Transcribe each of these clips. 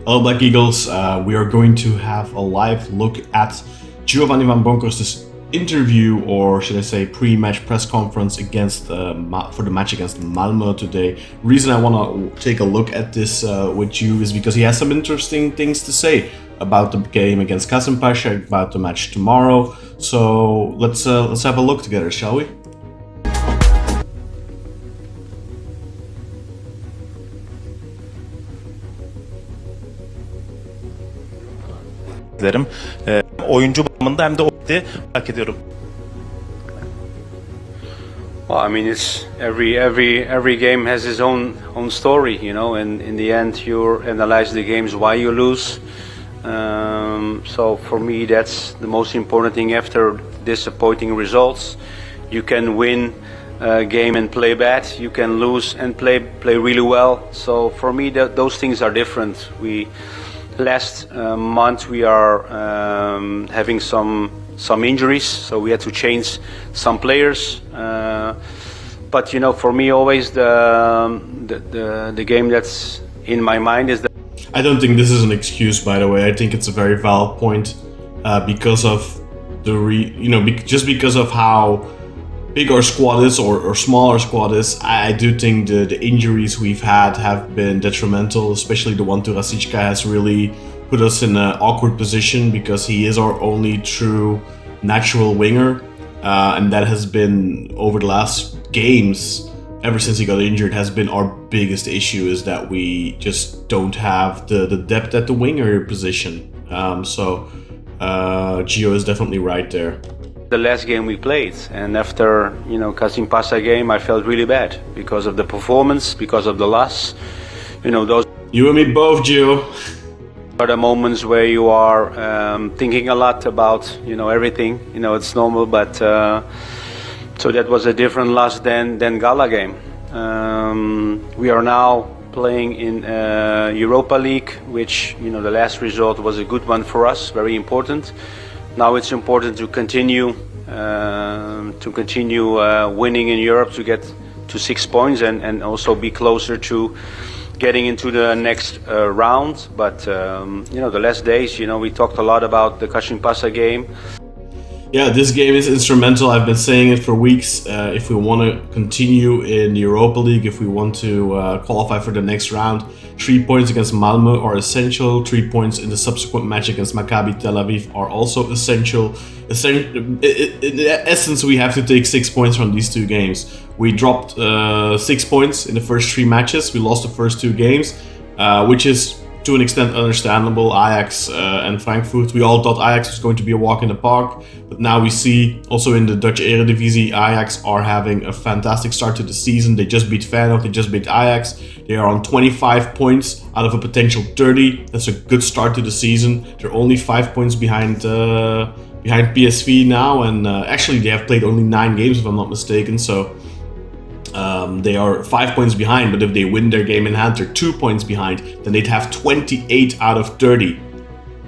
Hello, Black Eagles. We are going to have a live look at Gio van Bronckhorst's interview, or should I say pre-match press conference against for the match against Malmö today. Reason I want to take a look at this with you is because he has some interesting things to say about the game against Kasımpaşa, about the match tomorrow. So let's have a look together, shall we? Derim. Oyuncu bağlamında hem de merak ediyorum. Well, I mean, it's every game has its own story, you know. And in the end, you analyze the games why you lose. So for me, that's the most important thing. After disappointing results, you can win a game and play bad. You can lose and play really well. So for me, those things are different. Last month we are having some injuries, so we had to change some players. But you know, for me, always the game that's in my mind is that. I don't think this is an excuse, by the way. I think it's a very valid point because of just because of how big our squad is or small our squad is. I do think the injuries we've had have been detrimental, especially the one to Rasicka has really put us in an awkward position because he is our only true natural winger, and that has been over the last games ever since he got injured has been our biggest issue, is that we just don't have the depth at the winger position. So Gio is definitely right there. The last game we played, and after Kasımpaşa game, I felt really bad because of the performance, because of the loss. Those You and me both, Gio. are the moments where you are thinking a lot about everything. It's normal, but so that was a different loss than Gala game. We are now playing in Europa League, which the last result was a good one for us, very important. Now it's important to continue winning in Europe, to get to 6 points and also be closer to getting into the next round. But the last days, we talked a lot about the Kasımpaşa game. Yeah, this game is instrumental. I've been saying it for weeks. If we want to continue in the Europa League, if we want to qualify for the next round, 3 points against Malmö are essential. 3 points in the subsequent match against Maccabi Tel Aviv are also essential. In essence, we have to take 6 points from these two games. We dropped 6 points in the first 3 matches. We lost the first 2 games, which is to an extent understandable. Ajax and Frankfurt, we all thought Ajax was going to be a walk in the park, but now we see also in the Dutch Eredivisie, Ajax are having a fantastic start to the season. They just beat Feyenoord, they just beat Ajax. They are on 25 points out of a potential 30. That's a good start to the season. They're only 5 points behind PSV now, and actually they have played only 9 games if I'm not mistaken, so they are 5 points behind, but if they win their game in hand, they're 2 points behind. Then they'd have 28 out of 30.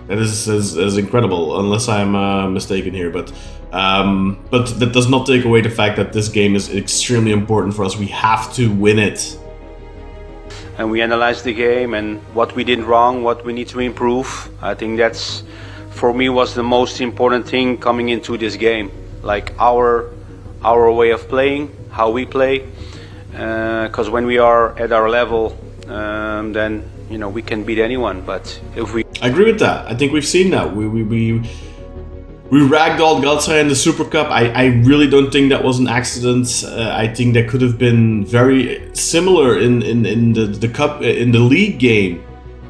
That is incredible, unless I'm mistaken here. But that does not take away the fact that this game is extremely important for us. We have to win it. And we analyzed the game and what we did wrong, what we need to improve. I think that's, for me, was the most important thing coming into this game. Like our way of playing, how we play, because when we are at our level, then we can beat anyone. But if we, I agree with that. I think we've seen that. We ragdolled Galatasaray in the Super Cup. I really don't think that was an accident. I think that could have been very similar in the cup, in the league game.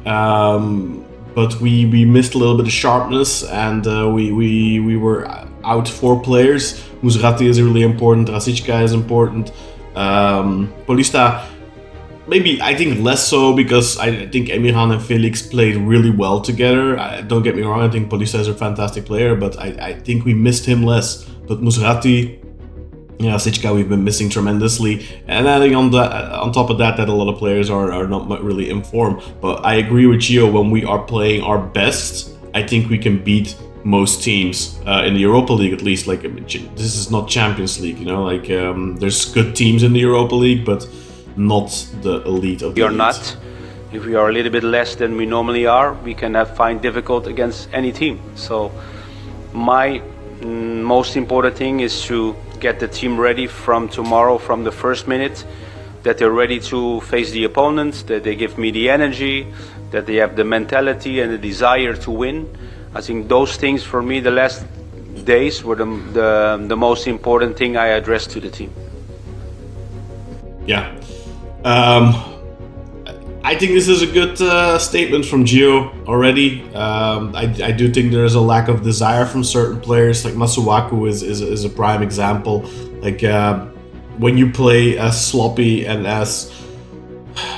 But we missed a little bit of sharpness, and we were out 4 players. Musrati is really important. Rasicka is important. Paulista, maybe I think less so, because I think Emirhan and Felix played really well together. Don't get me wrong, I think Paulista is a fantastic player, but I think we missed him less. But Musrati, Rasicka, we've been missing tremendously. And adding on top of that a lot of players are not really in form. But I agree with Gio, when we are playing our best, I think we can beat most teams in the Europa League, at least. Like, this is not Champions League, there's good teams in the Europa League, but not the elite of the elite. are not, if we are a little bit less than we normally are, we can find difficult against any team. So my most important thing is to get the team ready from tomorrow, from the first minute, that they're ready to face the opponents, that they give me the energy, that they have the mentality and the desire to win. I think those things for me the last days were the most important thing I addressed to the team. Yeah. I think this is a good statement from Gio already. I do think there is a lack of desire from certain players, like Masuaku is a prime example. Like when you play as sloppy and as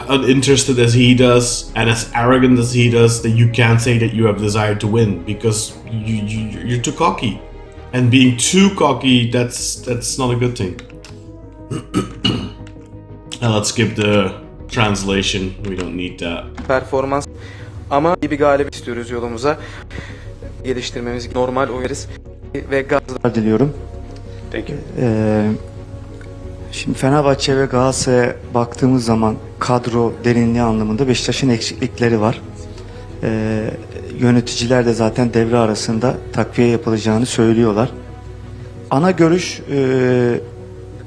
uninterested as he does and as arrogant as he does, then you can't say that you have desire to win because you're too cocky. And being too cocky, that's not a good thing. And let's skip the translation. We don't need that. Performans ama iyi bir galibiyet istiyoruz yolumuza. Geliştirmemiz normal oynarız ve gazla diliyorum. Thank you. Şimdi Fenerbahçe ve Galatasaray'a baktığımız zaman kadro derinliği anlamında Beşiktaş'ın eksiklikleri var. Yöneticiler de zaten devre arasında takviye yapılacağını söylüyorlar. Ana görüş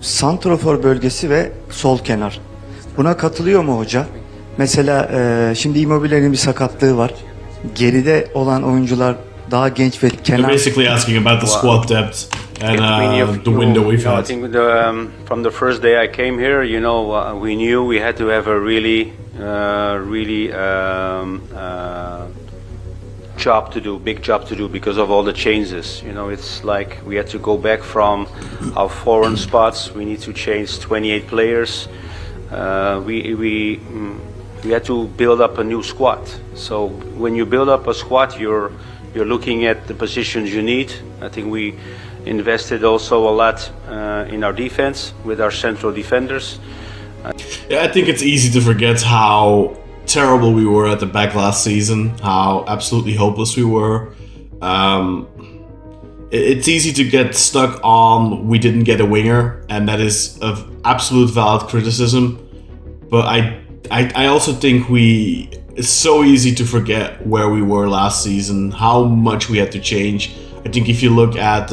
santrafor bölgesi ve sol kenar. Buna katılıyor mu hoca? Mesela şimdi Immobile'nin bir sakatlığı var. Geride olan oyuncular daha genç ve They're kenar. basically asking about the squad depth and the window we've I had. think from the first day I came here, we knew we had to have a really big job to do because of all the changes. It's like we had to go back from our foreign spots. We need to change 28 players. We had to build up a new squad. So when you build up a squad, you're looking at the positions you need. I think we invested also a lot in our defense with our central defenders. Yeah, I think it's easy to forget how terrible we were at the back last season, how absolutely hopeless we were. It's easy to get stuck on we didn't get a winger, and that is of absolute valid criticism. But I also think it's so easy to forget where we were last season, how much we had to change. I think if you look at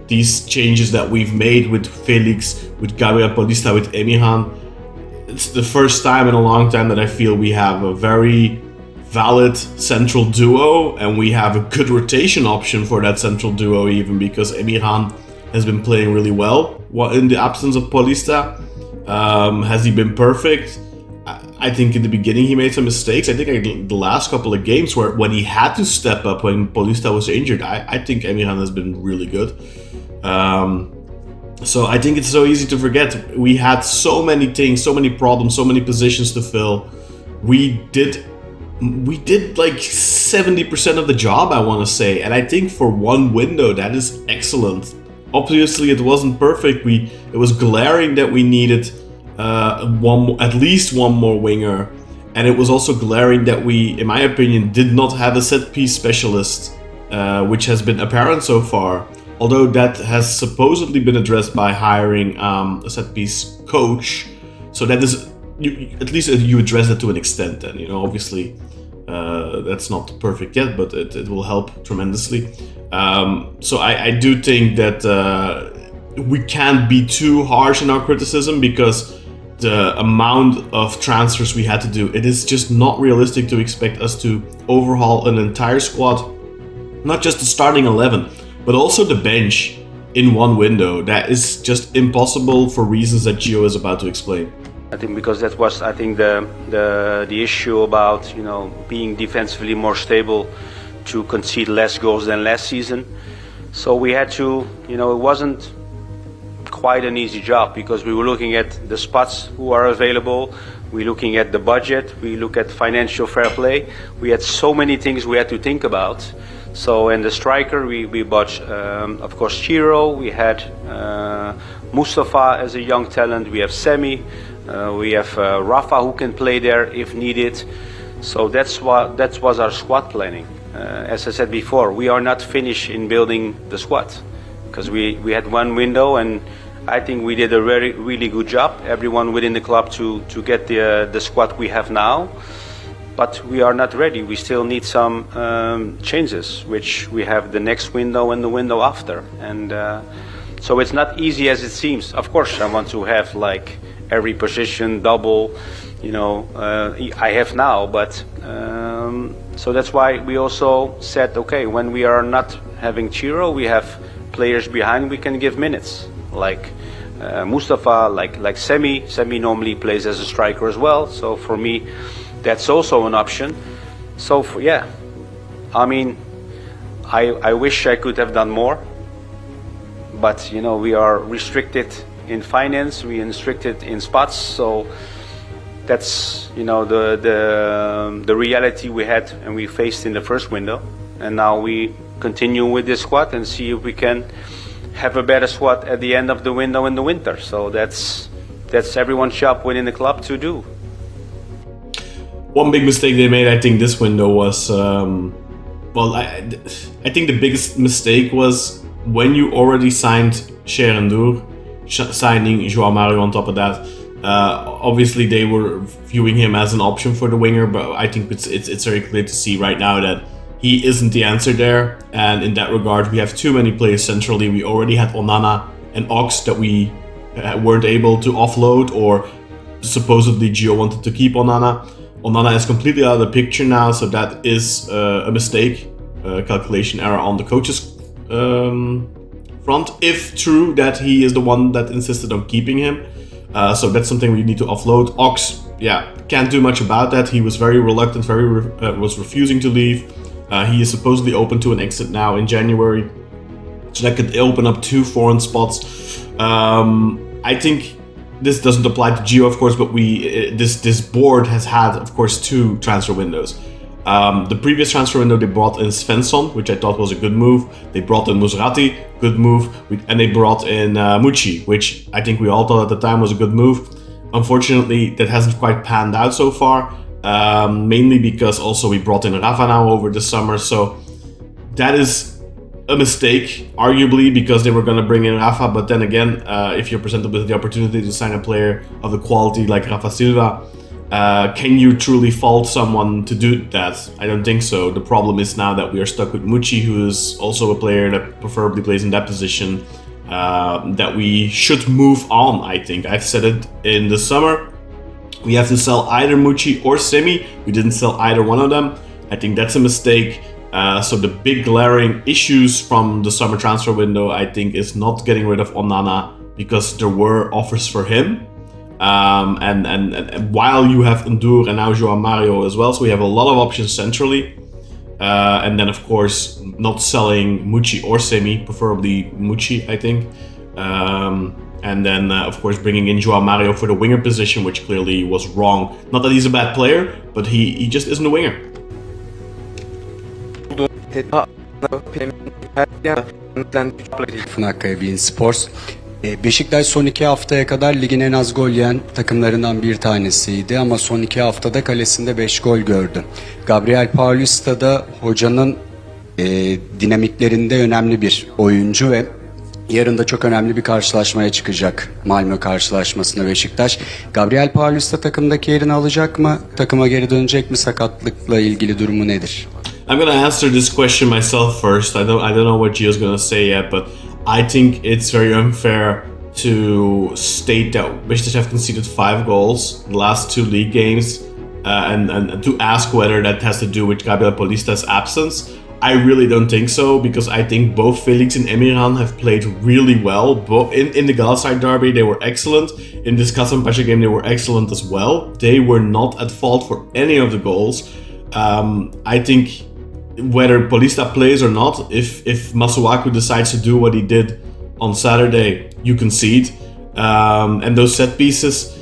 these changes that we've made with Felix, with Gabriel Paulista, with Emirhan, it's the first time in a long time that I feel we have a very valid central duo, and we have a good rotation option for that central duo even, because Emirhan has been playing really well in the absence of Paulista. Has he been perfect? I think in the beginning he made some mistakes. I think the last couple of games when he had to step up when Paulista was injured, I think Emirhan has been really good. So I think it's so easy to forget. We had so many things, so many problems, so many positions to fill. We did like 70% of the job, I want to say. And I think for one window, that is excellent. Obviously, it wasn't perfect. It was glaring that we needed at least one more winger. And it was also glaring that we, in my opinion, did not have a set-piece specialist, which has been apparent so far. Although that has supposedly been addressed by hiring a set-piece coach. So that is, at least you address that to an extent then. Obviously, that's not perfect yet, but it will help tremendously. So I do think that we can't be too harsh in our criticism, because the amount of transfers we had to do, it is just not realistic to expect us to overhaul an entire squad, not just the starting 11, but also the bench in one window. That is just impossible for reasons that Gio is about to explain. I think because that was, the issue about being defensively more stable, to concede less goals than last season. So we had to, it wasn't quite an easy job, because we were looking at the spots who are available, we're looking at the budget, we look at financial fair play. We had so many things we had to think about. So, and the striker, we bought, of course, Chiro. We had Mustafa as a young talent. We have Semi. We have Rafa, who can play there if needed. So that was our squad planning. As I said before, we are not finished in building the squad, because we had one window, and I think we did a really good job, everyone within the club, to get the squad we have now. but we are not ready. We still need some changes, which we have the next window and the window after. And so it's not easy as it seems. Of course, I want to have like every position double, I have now, but so that's why we also said, okay, when we are not having Chiro, we have players behind we can give minutes, like Mustafa, like Semi. Semi normally plays as a striker as well, so for me, that's also an option. So I mean, I wish I could have done more, but we are restricted in finance, we are restricted in spots, so that's the reality we had and we faced in the first window, and now we continue with this squad and see if we can have a better squad at the end of the window in the winter. So that's everyone's job within the club to do. One big mistake they made, I think, this window was, I think the biggest mistake was when you already signed Sherendur, signing João Mario on top of that. Obviously, they were viewing him as an option for the winger, but I think it's very clear to see right now that he isn't the answer there. And in that regard, we have too many players centrally. We already had Onana and Ox that we weren't able to offload, or supposedly Gio wanted to keep Onana. Onana is completely out of the picture now, so that is a mistake, calculation error on the coach's front, if true that he is the one that insisted on keeping him. So that's something we need to offload. Ox, can't do much about that. He was very reluctant, was refusing to leave. He is supposedly open to an exit now in January, so that could open up 2 foreign spots. I think this doesn't apply to Gio, of course, but this board has had, of course, 2 transfer windows. The previous transfer window, they brought in Svensson, which I thought was a good move. They brought in Musrati, good move. And they brought in Mucci, which I think we all thought at the time was a good move. Unfortunately, that hasn't quite panned out so far. Mainly because also we brought in Rafa now over the summer. So that is a mistake, arguably, because they were going to bring in Rafa. But then again, if you're presented with the opportunity to sign a player of the quality like Rafa Silva, can you truly fault someone to do that? I don't think so. The problem is now that we are stuck with Mucci, who is also a player that preferably plays in that position, that we should move on, I think. I've said it in the summer. We have to sell either Mucci or Semi. We didn't sell either one of them. I think that's a mistake. So the big glaring issues from the summer transfer window, I think, is not getting rid of Onana, because there were offers for him. And while you have Ndur and now João Mario as well, so we have a lot of options centrally. And then, of course, not selling Mucci or Semi, preferably Mucci, I think. And then, of course, bringing in João Mario for the winger position, which clearly was wrong. Not that he's a bad player, but he just isn't a winger. Fnakka'ya Bein Sports. Beşiktaş son 2 haftaya kadar ligin en az gol yiyen takımlarından bir tanesiydi ama son 2 haftada kalesinde 5 gol gördü. Gabriel Paulista da hocanın dinamiklerinde önemli bir oyuncu ve yarın da çok önemli bir karşılaşmaya çıkacak. Malmö karşılaşmasına Beşiktaş. Gabriel Paulista takımdaki yerini alacak mı? Takıma geri dönecek mi? Sakatlıkla ilgili durumu nedir? I'm going to answer this question myself first. I don't know what Gio's going to say yet, but I think it's very unfair to state that Beşiktaş have conceded 5 goals in the last 2 league games, and to ask whether that has to do with Gabriel Paulista's absence. I really don't think so, because I think both Felix and Emirhan have played really well. Both in the Galatasaray derby, they were excellent. In this Kasımpaşa game, they were excellent as well. They were not at fault for any of the goals. I think whether Paulista plays or not, if Masuaku decides to do what he did on Saturday, you concede. And those set pieces,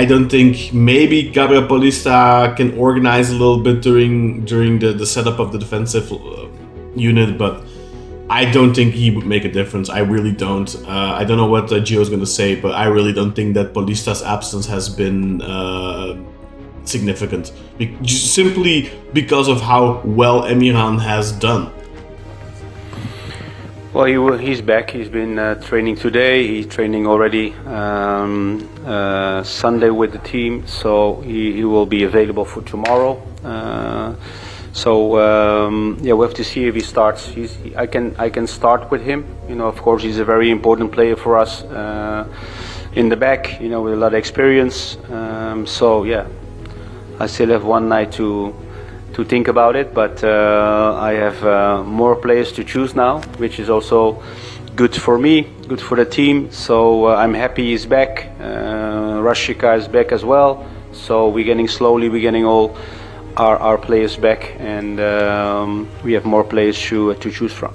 I don't think. Maybe Gabriel Paulista can organize a little bit during the setup of the defensive unit, but I don't think he would make a difference. I really don't. I don't know what Gio's going to say, but I really don't think that Paulista's absence has been significant, simply because of how well Emirhan has done. Well, he's back. He's been training today. He's training already Sunday with the team, so he will be available for tomorrow. Yeah, we have to see if he starts. I can start with him. You know, of course, he's a very important player for us in the back. You know, with a lot of experience. Yeah, I still have one night to think about it, but I have more players to choose now, which is also good for me, good for the team. So I'm happy he's back. Rashica is back as well. So we're getting all our players back, and we have more players to choose from.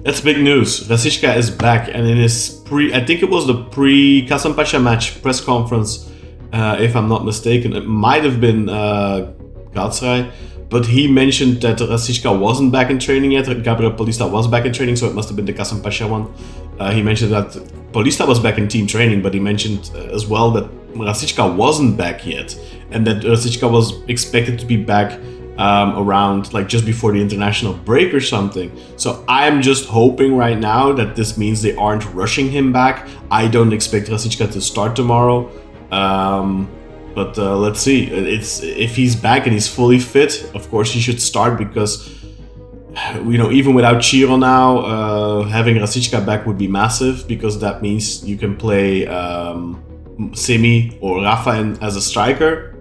That's big news. Rashica is back, and in his I think it was the pre-Kasımpaşa match press conference, if I'm not mistaken. It might have been Galatasaray. But he mentioned that Rashica wasn't back in training yet. Gabriel Paulista was back in training, so it must have been the Kasımpaşa one. He mentioned that Paulista was back in team training, but he mentioned as well that Rashica wasn't back yet, and that Rashica was expected to be back around like just before the international break or something. So I'm just hoping right now that this means they aren't rushing him back. I don't expect Rashica to start tomorrow. But let's see. If he's back and he's fully fit, of course he should start, because you know, even without Ciro now, having Rashica back would be massive, because that means you can play Semi or Rafa as a striker,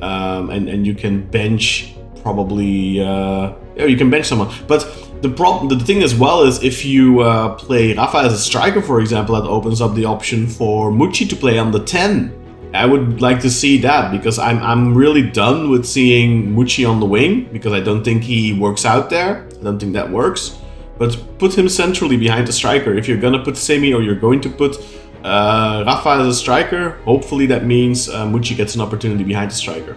and you can bench probably you can bench someone. But the thing as well is, if you play Rafa as a striker, for example, that opens up the option for Mucci to play on the 10. I would like to see that, because I'm really done with seeing Mucci on the wing, because I don't think he works out there. I don't think that works. But put him centrally behind the striker. If you're gonna put Semi or you're going to put Rafa as a striker, hopefully that means Mucci gets an opportunity behind the striker.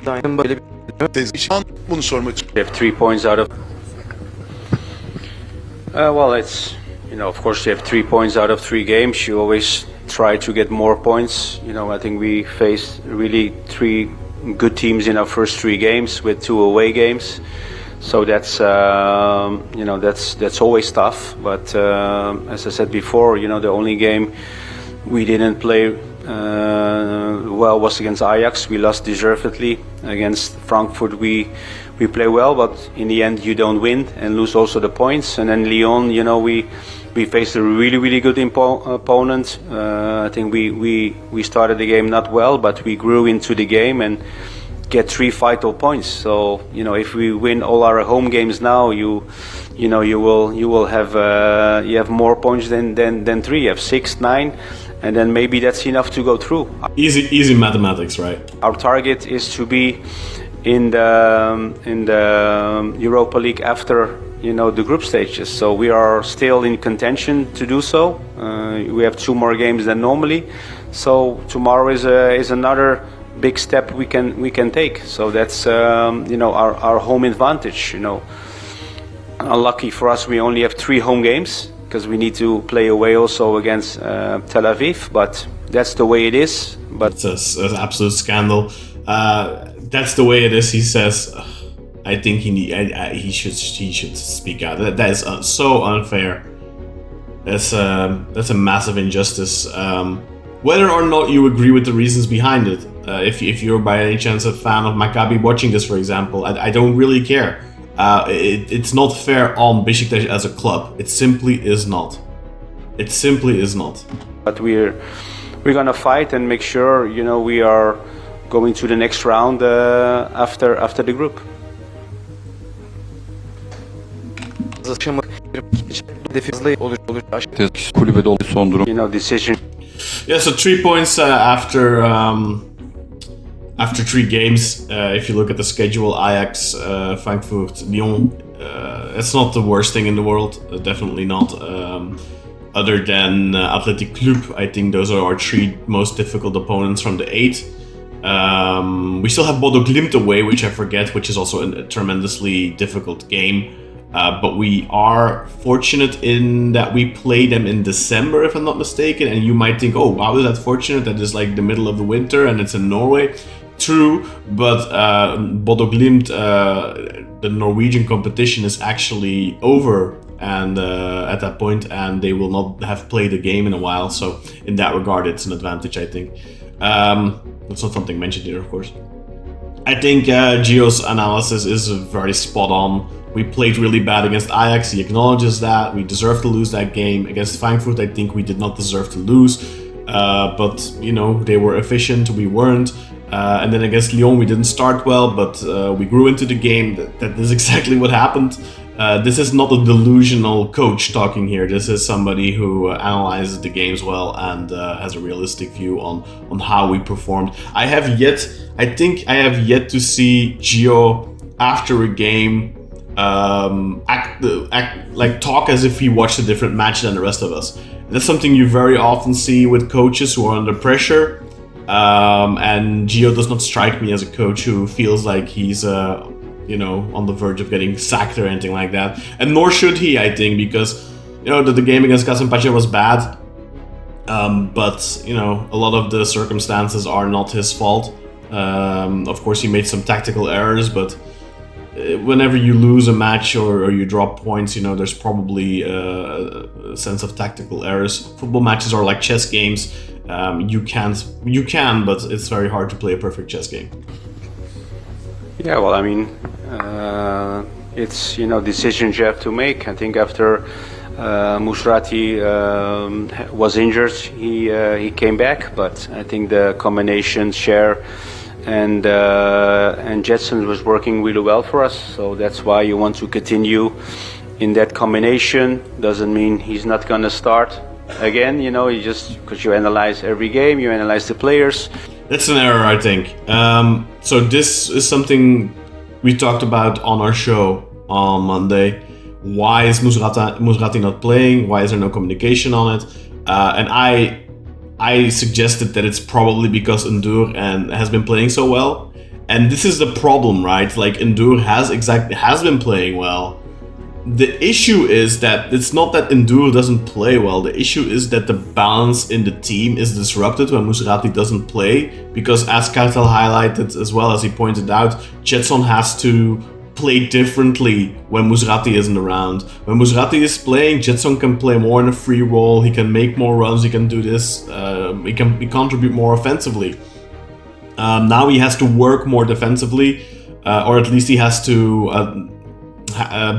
Bunu sormak istiyorum. They have 3 points out of. Well, it's. You know, of course, you have 3 points out of 3 games. You always try to get more points. You know, I think we faced really 3 good teams in our first 3 games with 2 away games. So that's you know, that's always tough. But as I said before, you know, the only game we didn't play well was against Ajax. We lost deservedly. Against Frankfurt, we play well, but in the end you don't win and lose also the points. And then Lyon, you know, we faced a really good opponent. I think we started the game not well, but we grew into the game and get 3 vital points. So you know, if we win all our home games now, you will have you have more points than 3. You have 6, 9. And then maybe that's enough to go through. Easy mathematics, right? Our target is to be in the Europa League after, you know, the group stages. So we are still in contention to do so. We have 2 more games than normally. So tomorrow is another big step we can take. So that's you know, our home advantage. You know, unlucky for us, we only have 3 home games, because we need to play away also against Tel Aviv, but that's the way it is. But it's an absolute scandal. That's the way it is. He says, I think he should speak out. That is so unfair. That's a massive injustice. Whether or not you agree with the reasons behind it, if you're by any chance a fan of Maccabi watching this, for example, I don't really care. It's not fair on Beşiktaş as a club. It simply is not. It simply is not. But we're gonna fight and make sure, you know, we are going to the next round after the group. Kulübede olduğu son durum. You know, decision. Yeah, so 3 points after 3 games. If you look at the schedule, Ajax, Frankfurt, Lyon, it's not the worst thing in the world. Definitely not. Other than Athletic Club, I think those are our 3 most difficult opponents from the 8. We still have Bodo Glimt away, which I forget, which is also a tremendously difficult game. But we are fortunate in that we play them in December, if I'm not mistaken. And you might think, oh, how is that fortunate? That is like the middle of the winter and it's in Norway. true, but Bodo Glimt, the Norwegian competition is actually over and at that point, and they will not have played a game in a while. So in that regard, it's an advantage, I think. That's not something mentioned here, of course. I think Gio's analysis is very spot on. We played really bad against Ajax, he acknowledges that. We deserved to lose that game. Against Frankfurt, I think we did not deserve to lose. But, you know, they were efficient, we weren't. And then against Lyon, we didn't start well, but we grew into the game. That is exactly what happened. This is not a delusional coach talking here. This is somebody who analyzes the games well and has a realistic view on how we performed. I think I have yet to see Gio after a game talk as if he watched a different match than the rest of us. That's something you very often see with coaches who are under pressure. And Gio does not strike me as a coach who feels like he's on the verge of getting sacked or anything like that. And nor should he, I think, because the game against Kasımpaşa was bad. But a lot of the circumstances are not his fault. Of course, he made some tactical errors, but whenever you lose a match or you drop points, there's probably a sense of tactical errors. Football matches are like chess games. You can, but it's very hard to play a perfect chess game. Yeah, well, I mean, it's decisions you have to make. I think after Musrati was injured, he came back, but I think the combination share and Jetson was working really well for us. So that's why you want to continue in that combination. Doesn't mean he's not gonna start again. You just because you analyze every game, you analyze the players. That's an error, I think. So this is something we talked about on our show on Monday. Why is Musrati not playing? Why is there no communication on it? And I suggested that it's probably because Ndur has been playing so well. And this is the problem, right? Like Ndur has been playing well. The issue is that it's not that Ndur doesn't play well. The issue is that the balance in the team is disrupted when Musrati doesn't play. Because as Kartal highlighted as well, as he pointed out, Jetson has to play differently when Musrati isn't around. When Musrati is playing, Jetson can play more in a free role. He can make more runs. He can do this. He can contribute more offensively. Now he has to work more defensively, or at least he has to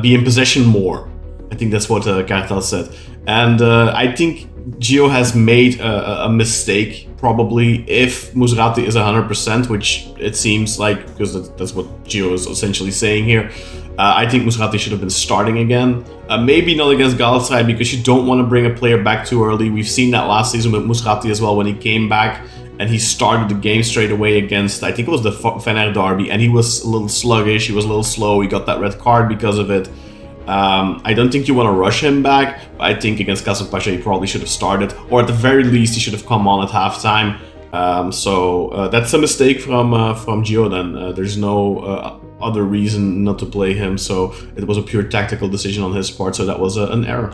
be in possession more. I think that's what Kartal said. And I think Gio has made a mistake probably if Musrati is 100%, which it seems like, because that's what Gio is essentially saying here. I think Musrati should have been starting again. Maybe not against Galatasaray, because you don't want to bring a player back too early. We've seen that last season with Musrati as well, when he came back and he started the game straight away against, I think it was the Fener derby, and he was a little sluggish, he was a little slow, he got that red card because of it. I don't think you want to rush him back, but I think against Kasımpaşa he probably should have started, or at the very least he should have come on at halftime. So that's a mistake from Gio then. There's no other reason not to play him, so it was a pure tactical decision on his part, so that was an error.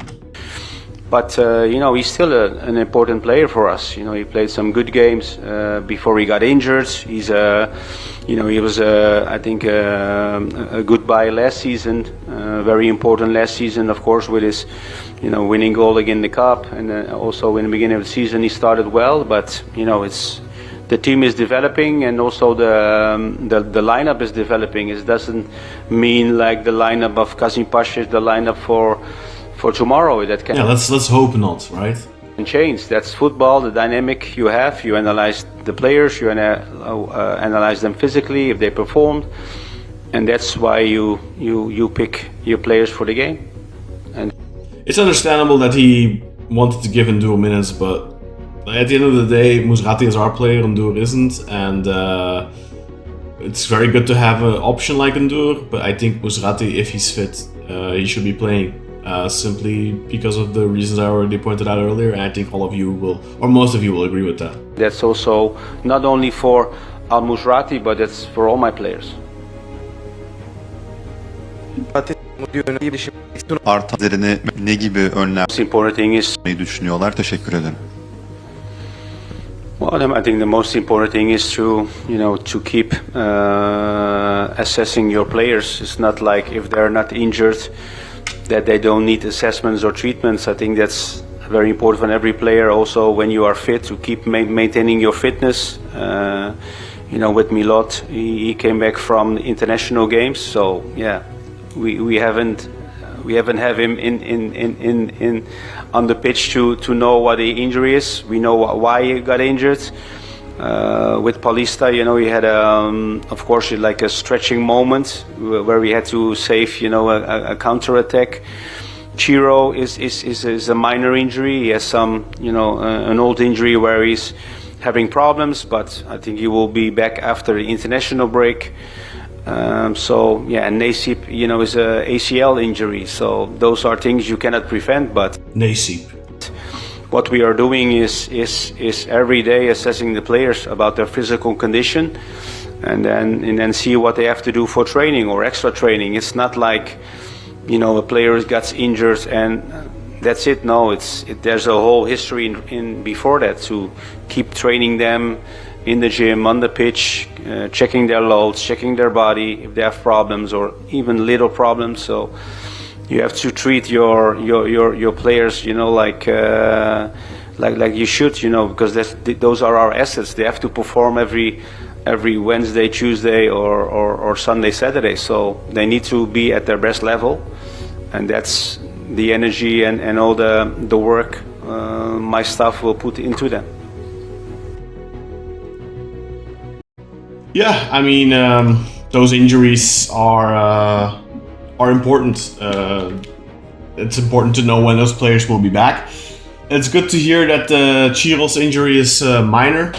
But he's still an important player for us. He played some good games before he got injured. He was I think a good buy last season, very important last season, of course, with his winning goal again in the cup, and also in the beginning of the season he started well. But it's the team is developing, and also the lineup is developing. It doesn't mean like the lineup of Kasımpaşa is the lineup for tomorrow. That can let's hope not, right? Change. That's football. The dynamic you have. You analyze the players. You analyze them physically if they performed, and that's why you pick your players for the game. And it's understandable that he wanted to give Ndur minutes, but at the end of the day, Musrati is our player, Ndur isn't, and it's very good to have an option like Ndur. But I think Musrati, if he's fit, he should be playing. Simply because of the reasons I already pointed out earlier, and I think all of you will, or most of you will agree with that. That's also not only for Al Musrati, but it's for all my players. Artan üzerine ne gibi önlem Most important thing is, düşünüyorlar? Teşekkür ederim. Well, I think the most important thing is to keep assessing your players. It's not like if they're not injured that they don't need assessments or treatments. I think that's very important for every player. Also, when you are fit, to keep maintaining your fitness. With Milot, he came back from international games, so yeah, we haven't have him in on the pitch to know what the injury is. We know why he got injured. With Paulista, he had of course like a stretching moment where we had to save a counter attack. Chiro is a minor injury. He has some an old injury where he's having problems, but I think he will be back after the international break. And Naisip, is a ACL injury. So those are things you cannot prevent. But Naisip. What we are doing is every day assessing the players about their physical condition, and then see what they have to do for training or extra training. It's not like a player gets injured and that's it. No, there's a whole history in before that to keep training them in the gym, on the pitch, checking their loads, checking their body if they have problems or even little problems. So you have to treat your players, like you should, because those are our assets. They have to perform every Wednesday, Tuesday, or Sunday, Saturday. So they need to be at their best level, and that's the energy and all the work my staff will put into them. Yeah, I mean, those injuries are important. It's important to know when those players will be back. It's good to hear that Chiro's injury is minor.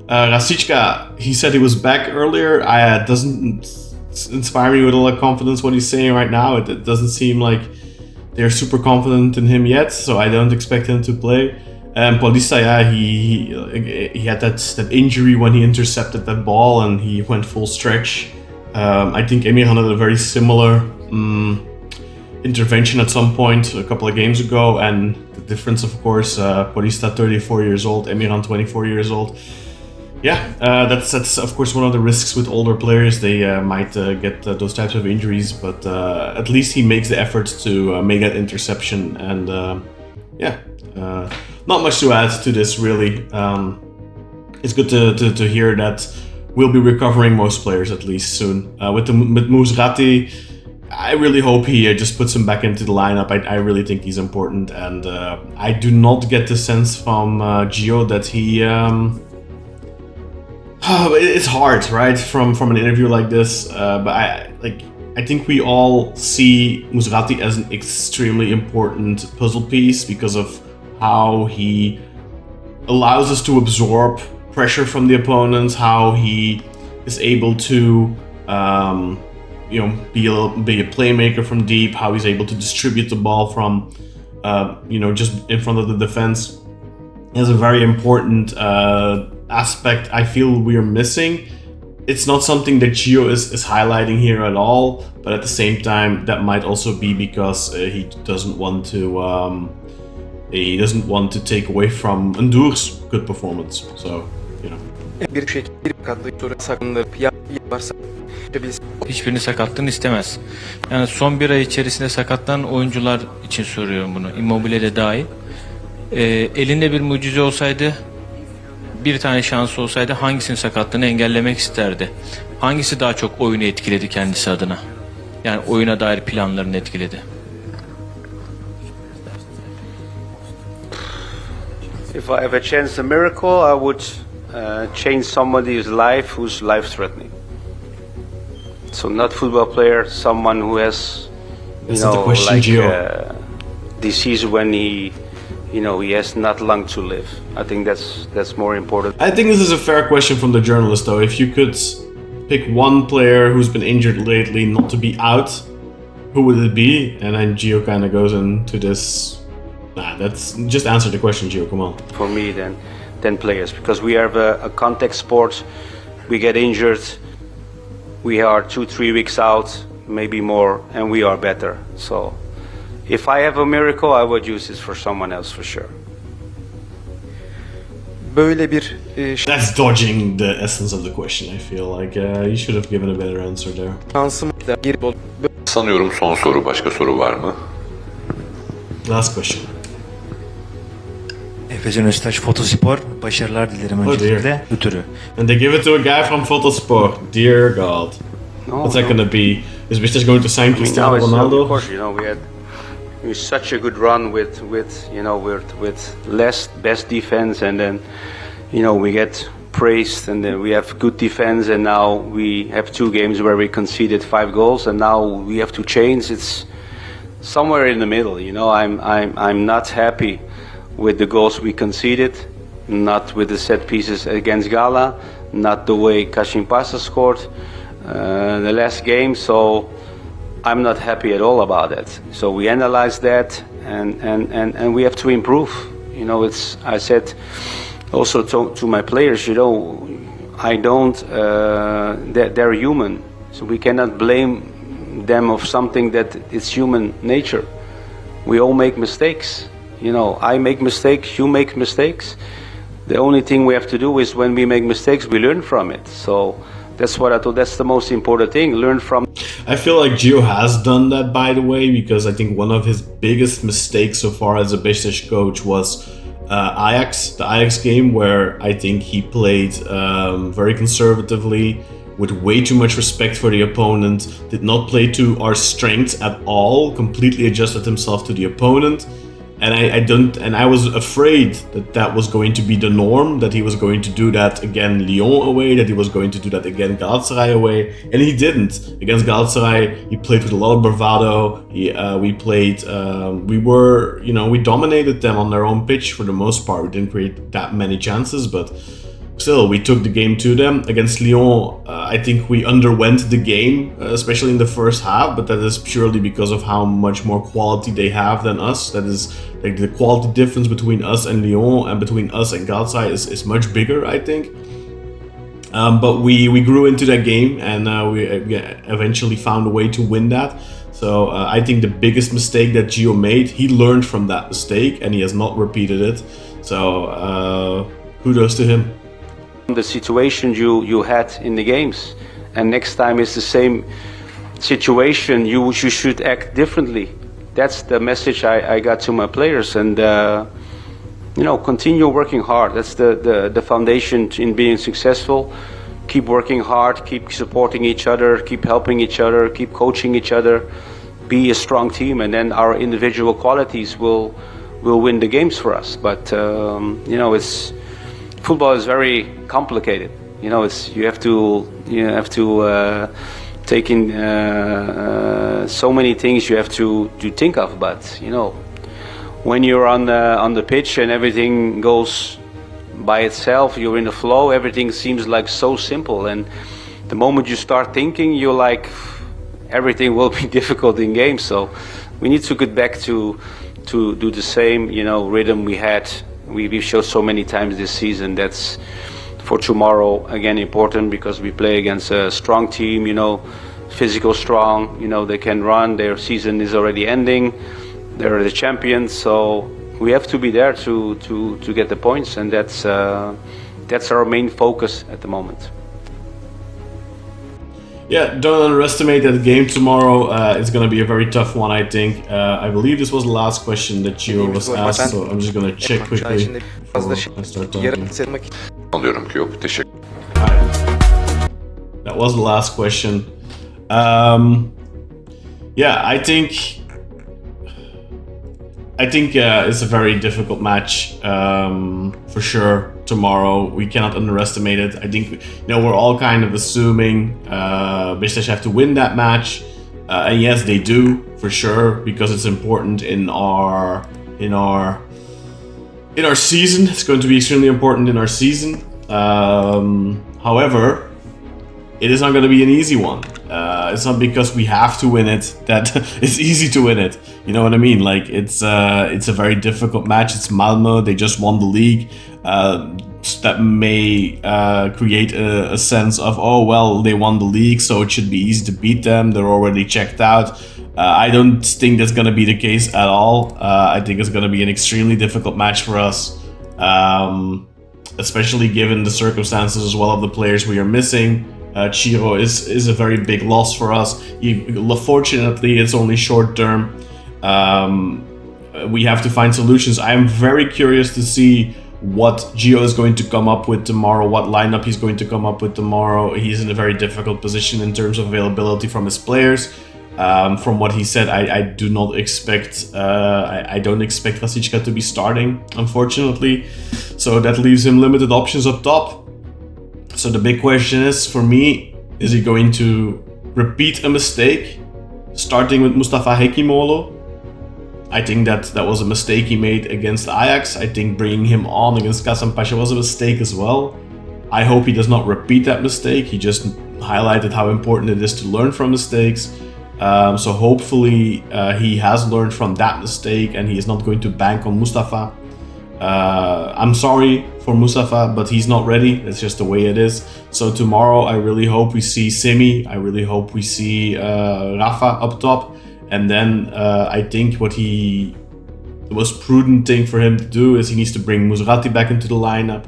Rasička, he said he was back earlier. It doesn't inspire me with a lot of confidence what he's saying right now. It doesn't seem like they're super confident in him yet, so I don't expect him to play. And Paulista, he had that injury when he intercepted that ball and he went full stretch. I think Emirhan had a very similar intervention at some point a couple of games ago, and the difference, of course, Paulista 34 years old, Emirhan 24 years old. Yeah, that's of course one of the risks with older players. They might get those types of injuries, but at least he makes the effort to make that interception. And not much to add to this really. It's good to hear that we'll be recovering most players at least soon. With Musrati, I really hope he just puts him back into the lineup. I really think he's important, and I do not get the sense from Gio that he. It's hard, right, from an interview like this, but I think we all see Musrati as an extremely important puzzle piece because of how he allows us to absorb pressure from the opponents, how he is able to be a playmaker from deep, how he's able to distribute the ball from just in front of the defense. He has a very important aspect I feel we are missing. It's not something that Gio is highlighting here at all, but at the same time that might also be because he doesn't want to take away from Ndur's good performance. So, Bir şekilde sakatlık sonra saklanır. Varsa Hiçbirini sakatlığını istemez. Yani son bir ay içerisinde sakatlanan oyuncular için soruyorum bunu. Immobile de dahil. Elinde bir mucize olsaydı, bir tane şansı olsaydı hangisinin sakatlığını engellemek isterdi? Hangisi daha çok oyunu etkiledi kendisi adına? Yani oyuna dair planlarını etkiledi. If I have a chance a miracle, I would change somebody's life who's life-threatening. So not football player, someone who has, disease when he has not long to live. I think that's more important. I think this is a fair question from the journalist, though. If you could pick one player who's been injured lately not to be out, who would it be? And then Gio kind of goes into this. That's just answer the question, Gio. Come on. For me, then players, because we have a contact sport. We get injured. We are 2-3 weeks out, maybe more, and we are better. So, if I have a miracle, I would use it for someone else for sure. böyle bir That's dodging the essence of the question, I feel like. You should have given a better answer there. şansım da geri Sanıyorum son soru. Başka soru var mı? Last question. Efecan Öztaş Fotospor. Başarılar dilerim Oh, öncelikle. Ötürü. And they give it to a guy from Photosport. Dear God. What's that gonna be? Is Besiktas going to sign Cristiano Now it's, Ronaldo? of course, we had such a good run with less best defense, and then we get praised, and then we have good defense, and now we have 2 games where we conceded 5 goals, and now we have to change. It's somewhere in the middle. I'm not happy with the goals we conceded, not with the set pieces against Gala, not the way Kashim Pasa scored the last game. So I'm not happy at all about that. So we analyze that, and we have to improve. I said also to my players, I don't. They're human, so we cannot blame them of something that is human nature. We all make mistakes. I make mistakes, you make mistakes. The only thing we have to do is when we make mistakes, we learn from it. So that's what I thought. That's the most important thing. Learn from. I feel like Gio has done that, by the way, because I think one of his biggest mistakes so far as a Besiktas coach was the Ajax game, where I think he played very conservatively, with way too much respect for the opponent, did not play to our strengths at all, completely adjusted himself to the opponent. And I was afraid that was going to be the norm, that he was going to do that again Lyon away, that he was going to do that again Galatasaray away, and he didn't. Against Galatasaray, he played with a lot of bravado. We dominated them on their own pitch for the most part. We didn't create that many chances, but still, we took the game to them. Against Lyon, I think we underwent the game, especially in the first half, but that is purely because of how much more quality they have than us. That is, like, the quality difference between us and Lyon and between us and Galatasaray is much bigger, I think. But we grew into that game, and we eventually found a way to win that. So I think the biggest mistake that Gio made, he learned from that mistake, and he has not repeated it. So kudos to him. The situation you had in the games, and next time it's the same situation, you should act differently. That's the message I got to my players, and continue working hard. That's the foundation in being successful. Keep working hard, keep supporting each other, keep helping each other, keep coaching each other. Be a strong team, and then our individual qualities will win the games for us. But football is very complicated. You have to take in so many things you have to think of. But when you're on the pitch and everything goes by itself, you're in the flow. Everything seems like so simple, and the moment you start thinking, you're like, everything will be difficult in games. So we need to get back to do the same rhythm we had. We've showed so many times this season. That's for tomorrow again important, because we play against a strong team, physical strong, they can run. Their season is already ending. They're the champions, so we have to be there to get the points, and that's our main focus at the moment. Yeah, don't underestimate that game tomorrow. It's going to be a very tough one, I think. I believe this was the last question that Gio was asked, so I'm just going to check quickly before I start talking. Alıyorum ki yok. Teşekkür. That was the last question. I think it's a very difficult match for sure tomorrow. We cannot underestimate it. I think we're all kind of assuming Besiktas have to win that match, and yes, they do for sure, because it's important in our season. It's going to be extremely important in our season. However, it is not going to be an easy one. It's not because we have to win it that it's easy to win it. You know what I mean? Like, it's a very difficult match. It's Malmö. They just won the league. That may create a sense of, oh, well, they won the league, so it should be easy to beat them. They're already checked out. I don't think that's going to be the case at all. I think it's going to be an extremely difficult match for us. especially given the circumstances as well of the players we are missing. Ciro is a very big loss for us. Fortunately, it's only short term. We have to find solutions. I am very curious to see what Gio is going to come up with tomorrow, what lineup he's going to come up with tomorrow. He's in a very difficult position in terms of availability from his players. From what he said, I do not expect, I don't expect Rasička to be starting, unfortunately. So that leaves him limited options up top. So the big question is, for me, is he going to repeat a mistake, starting with Mustafa Hekimoğlu? I think that was a mistake he made against Ajax. I think bringing him on against Kasımpaşa was a mistake as well. I hope he does not repeat that mistake. He just highlighted how important it is to learn from mistakes. So hopefully he has learned from that mistake and he is not going to bank on Mustafa. I'm sorry for Mustafa, but he's not ready. That's just the way it is. So tomorrow I really hope we see Semi. I really hope we see Rafa up top. And then I think the most prudent thing for him to do is he needs to bring Musrati back into the lineup.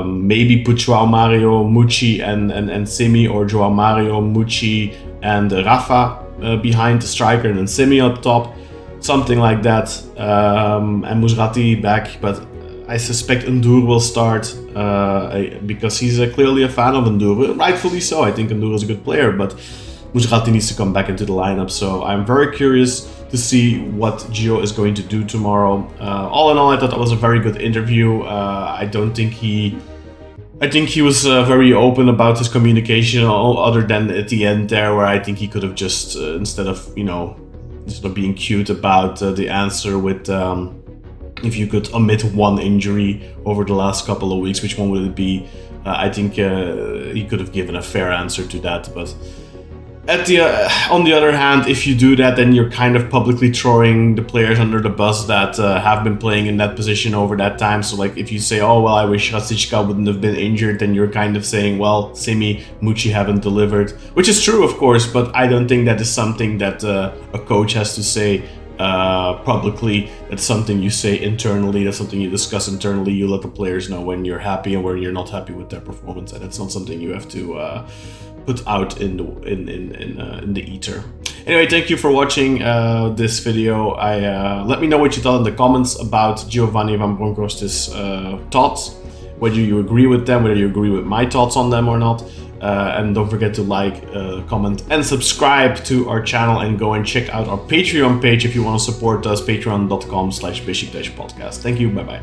Maybe put João Mario, Mucci and Semi, or João Mario, Mucci and Rafa behind the striker and then Semi up top. Something like that. And Musrati back. But I suspect Ndour will start because he's clearly a fan of Ndour. Rightfully so. I think Ndour is a good player, but Musrati needs to come back into the lineup. So I'm very curious to see what Gio is going to do tomorrow. All in all, I thought that was a very good interview. I think he was very open about his communication, other than at the end there, where I think he could have just instead of being cute about the answer with if you could omit one injury over the last couple of weeks, which one would it be? I think he could have given a fair answer to that, but. On the other hand, if you do that, then you're kind of publicly throwing the players under the bus that have been playing in that position over that time. So like if you say, oh, well, I wish Rasička wouldn't have been injured, then you're kind of saying, well, Semi, Mucci haven't delivered. Which is true, of course, but I don't think that is something that a coach has to say publicly. That's something you say internally. That's something you discuss internally. You let the players know when you're happy and when you're not happy with their performance. And it's not something you have to put out in the ether. Anyway, thank you for watching this video. Let me know what you thought in the comments about Giovanni van Bronckhorst's thoughts, whether you agree with them, whether you agree with my thoughts on them or not. And don't forget to like, comment, and subscribe to our channel, and go and check out our Patreon page if you want to support us, patreon.com/Beşiktaş podcast. Thank you, bye bye.